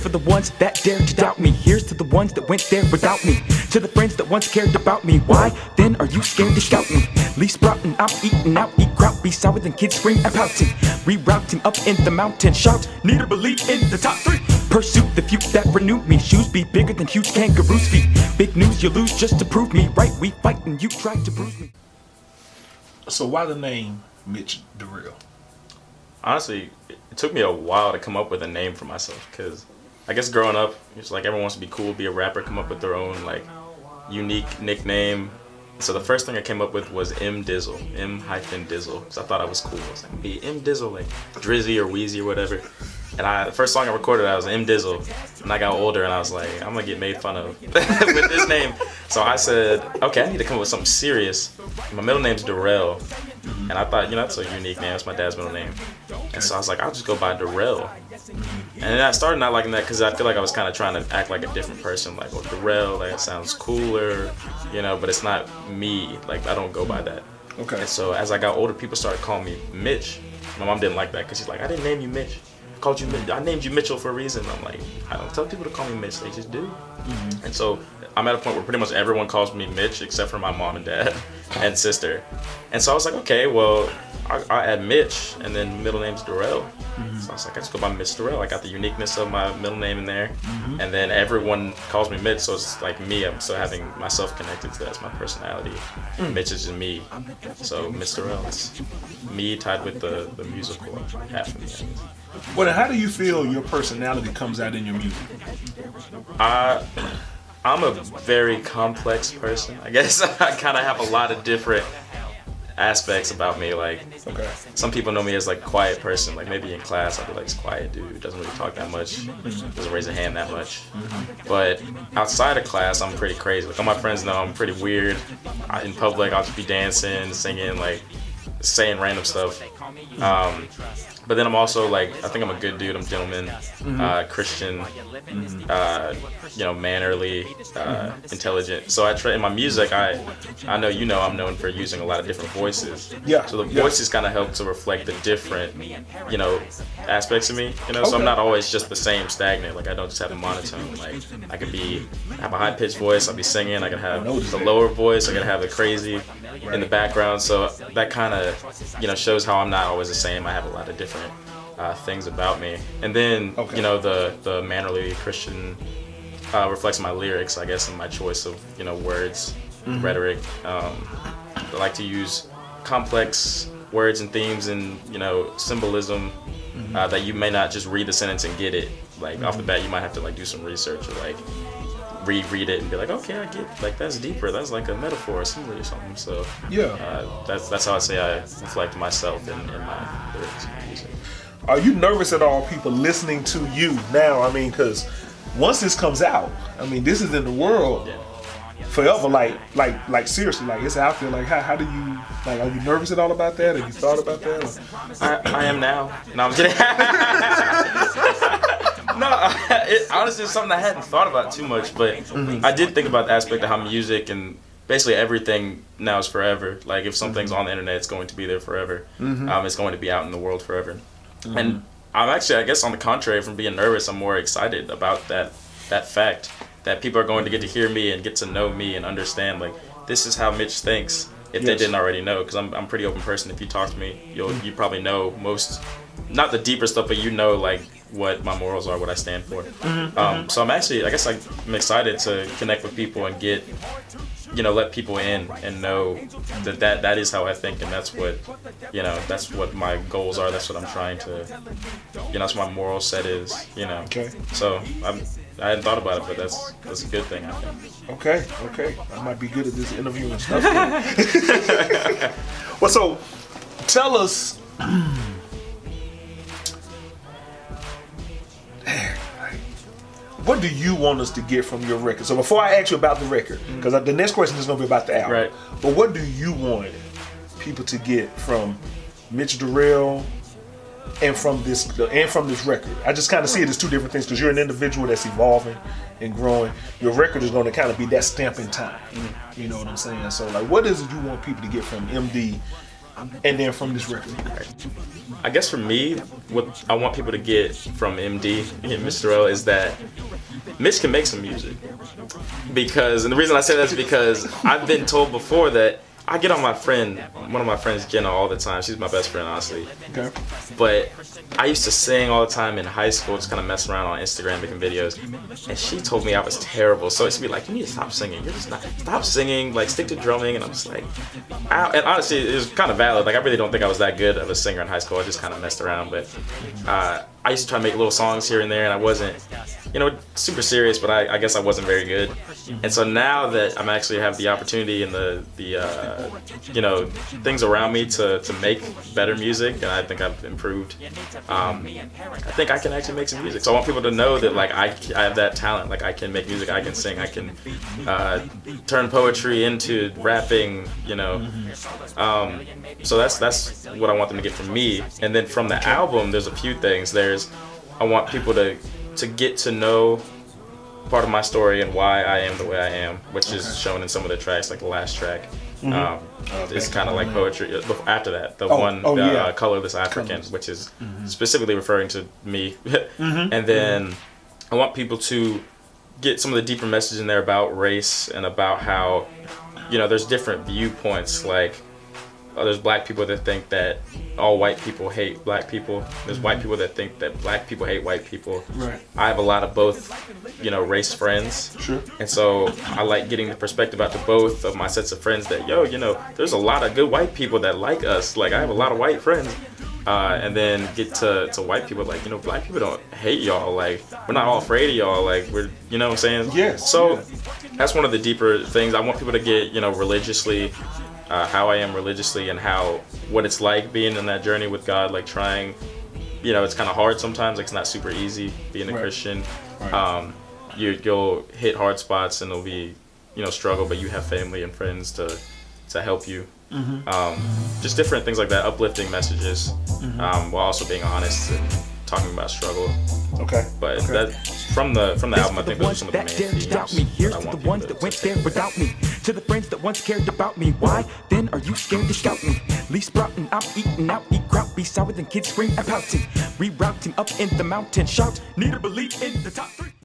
for the ones that dare to doubt me. Here's to the ones that went there without me. To the friends that once cared about me. Why then are you scared to scout me? Leaf sprouting, I'm eating out, eat kraut, be sour than kids scream and pouting. Rerouting up in the mountain, shout, need a belief in the top 3. Pursue the few that renew me. Shoes be bigger than huge kangaroo's feet. Big news you lose just to prove me right. We fight and you try to bruise me. So why the name Mitch Darrell? Honestly, it took me a while to come up with a name for myself, because I guess growing up, it's like everyone wants to be cool, be a rapper, come up with their own like unique nickname. So the first thing I came up with was M Dizzle, M-Dizzle, because I thought I was cool. I was like, be M Dizzle, like Drizzy or Wheezy or whatever. And the first song I recorded, I was M Dizzle, and I got older, and I was like, I'm gonna get made fun of with this name. So I said, okay, I need to come up with something serious. My middle name's Darrell, and I thought, that's a unique name. It's my dad's middle name. And so I was like, I'll just go by Darrell. And then I started not liking that because I feel like I was kind of trying to act like a different person. Like, oh, Darrell, like, it sounds cooler, but it's not me. Like, I don't go by that. Okay. And so as I got older, people started calling me Mitch. My mom didn't like that because she's like, I didn't name you Mitch. Called you Mitch. I named you Mitchell for a reason. I'm like, I don't tell people to call me Mitch, they just do. Mm-hmm. And so I'm at a point where pretty much everyone calls me Mitch except for my mom and dad and sister. And so I was like, okay, well, I add Mitch, and then middle name's Darrell. Mm-hmm. So I was like, I just go by Mitch Darrell. I got the uniqueness of my middle name in there, mm-hmm. and then everyone calls me Mitch, so it's like me. I'm still having myself connected to that. It's my personality. Mitch is just me. So Mitch Darrell is me tied with the musical half of me. Well, then how do you feel your personality comes out in your music? I'm a very complex person. I guess I kind of have a lot of different aspects about me. Like, okay, some people know me as like quiet person. Like maybe in class I'll be like this quiet dude, doesn't really talk that much, doesn't raise a hand that much. But outside of class I'm pretty crazy. Like all my friends know I'm pretty weird. In public I'll just be dancing, singing, like saying random stuff. But then I'm also like, I think I'm a good dude. I'm a gentleman, Christian, mannerly, intelligent. So I try in my music. I know I'm known for using a lot of different voices. Yeah. So the voices kind of help to reflect the different, aspects of me. So I'm not always just the same stagnant. Like I don't just have a monotone. Like I could have a high pitched voice. I'll be singing. I can have the lower voice. I can have it crazy in the background. So that kind of, shows how I'm not always the same. I have a lot of different things about me, and then the mannerly Christian reflects my lyrics, I guess, and my choice of words, rhetoric. I like to use complex words and themes and symbolism that you may not just read the sentence and get it. Like off the bat, you might have to like do some research or like reread it and be like, okay, I get, like that's deeper. That's like a metaphor or simile or something. So that's how I say I reflect myself in my lyrics and music. Are you nervous at all, people listening to you now? I mean, because once this comes out, I mean, this is in the world forever. Like seriously, like it's out there. Like, how do you, like, are you nervous at all about that? Have you thought about that? I am now. No, I'm kidding. No, honestly, it's something I hadn't thought about too much, but I did think about the aspect of how music and basically everything now is forever. Like if something's on the internet, it's going to be there forever. It's going to be out in the world forever. And I'm actually, I guess on the contrary, from being nervous, I'm more excited about that fact that people are going to get to hear me and get to know me and understand, like, this is how Mitch thinks, if they didn't already know, because I'm a pretty open person. If you talk to me, you probably know most, not the deeper stuff, but like what my morals are, what I stand for. So I'm actually, I guess I'm excited to connect with people and get, let people in and know that is how I think, and that's what my goals are. That's what I'm trying to, that's what my moral set is, Okay. So I hadn't thought about it, but that's a good thing, I think. Okay. I might be good at this interview and stuff. Well, so tell us. What do you want us to get from your record? So before I ask you about the record, because the next question is going to be about the album. Right. But what do you want people to get from Mitch Darrell and from this record? I just kind of see it as two different things because you're an individual that's evolving and growing. Your record is going to kind of be that stamp in time. You know what I'm saying? So like, what is it you want people to get from MD and then from this record? I guess for me, what I want people to get from MD and Mitch Darrell is that Mitch can make some music. And the reason I say that is because I've been told before that I get on one of my friends, Jenna, all the time. She's my best friend, honestly. Okay. But I used to sing all the time in high school, just kind of messing around on Instagram, making videos. And she told me I was terrible. So she'd be like, you need to stop singing. You're just not, stop singing, like stick to drumming. And I'm just like, ow. And honestly, it was kind of valid. Like I really don't think I was that good of a singer in high school. I just kind of messed around. But I used to try to make little songs here and there, and I wasn't, super serious, but I guess I wasn't very good. And so now that I'm actually have the opportunity and the things around me to make better music, and I think I've improved, I think I can actually make some music. So I want people to know that like I have that talent, like I can make music, I can sing, I can turn poetry into rapping, so that's what I want them to get from me. And then from the album, there's a few things. I want people to get to know part of my story and why I am the way I am, which is shown in some of the tracks, like the last track. It's kind of like poetry. After that, Colorless African, which is specifically referring to me. And then I want people to get some of the deeper message in there about race and about how, there's different viewpoints. Like, there's black people that think that all white people hate black people. There's white people that think that black people hate white people. Right. I have a lot of both, race friends. Sure. And so I like getting the perspective out to both of my sets of friends that, there's a lot of good white people that like us. Like, I have a lot of white friends. And then get to white people, like, black people don't hate y'all. Like, we're not all afraid of y'all. Like, we're, what I'm saying? Yes. So that's one of the deeper things. I want people to get, religiously, how I am religiously and what it's like being in that journey with God, like trying, it's kind of hard sometimes, like it's not super easy being a Christian. Right. You'll hit hard spots and it'll be, struggle, but you have family and friends to help you. Just different things like that, uplifting messages, while also being honest and talking about struggle. Okay. But that from the album, I think those are some of the main themes. Doubt me. Here's to the ones that went there without me. To the friends that once cared about me. Why then are you scared to scout me? Leaf sprouting, I'm eating out, eat kraut, be sour than kids scream and pouting. Rerouting up in the mountain, shout, need to believe in the top 3.